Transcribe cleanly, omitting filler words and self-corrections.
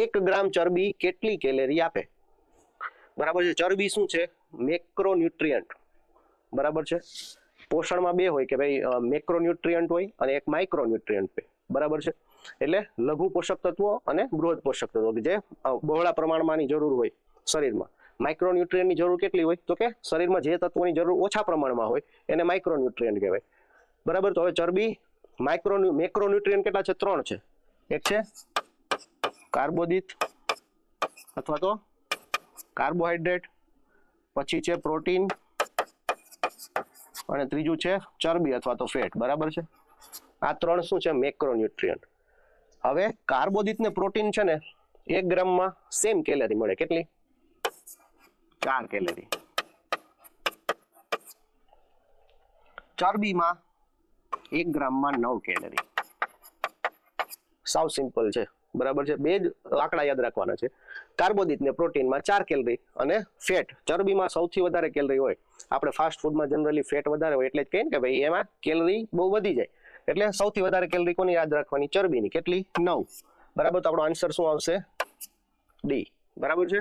1 ગ્રામ ચરબી કેટલી કેલેરી આપે? બરાબર છે. ચરબી શું છે? મેક્રોન્યુટ્રિયન્ટ. બરાબર છે. પોષણમાં બે હોય કે ભાઈ મેક્રોન્યુટ્રિયન્ટ હોય અને એક માઇક્રોન્યુટ્રિયન્ટ હોય. બરાબર છે. એટલે લઘુ પોષક તત્વો અને બૃહદ પોષક તત્વો જે બહોળા પ્રમાણમાંની જરૂર હોય શરીરમાં. માઇક્રોન્યુટ્રિયન્ટની જરૂર કેટલી હોય? તો કે શરીરમાં જે તત્વોની જરૂર ઓછા પ્રમાણમાં હોય એને માઇક્રોન્યુટ્રિયન્ટ કહેવાય. બરાબર. તો હવે ચરબી મેક્રોન્યુટ્રિયન્ટ કેટલા છે? 3 છે. એક છે કાર્બોદિત અથવા તો કાર્બોહાઈડ્રેટ, પછી છે પ્રોટીન અને ત્રીજું છે ચરબી અથવા તો ફેટ. બરાબર છે. આ 3 શું છે? મેક્રોન્યુટ્રિયન્ટ. હવે કાર્બોદિત ને પ્રોટીન છે ને 1 ગ્રામમાં સેમ કેલેરી મળે. કેટલી? 4 કેલેરી. ચરબીમાં 1 ગ્રામમાં 9 કેલેરી. સાવ સિમ્પલ છે. બરાબર છે. બે જ આંકડા યાદ રાખવાના છે. કાર્બોદિત ને પ્રોટીનમાં 4 કેલરી અને ફેટ ચરબીમાં સૌથી વધારે કેલરી હોય. આપણે ફાસ્ટ ફૂડમાં જનરલી ફેટ વધારે હોય એટલે જ કહીએ ને કે ભાઈ એમાં કેલરી બહુ વધી જાય. એટલે સૌથી વધારે કેલરી કોની યાદ રાખવાની? ચરબીની. કેટલી? 9. બરાબર. તો આપણો આન્સર શું આવશે? ડી. બરાબર છે.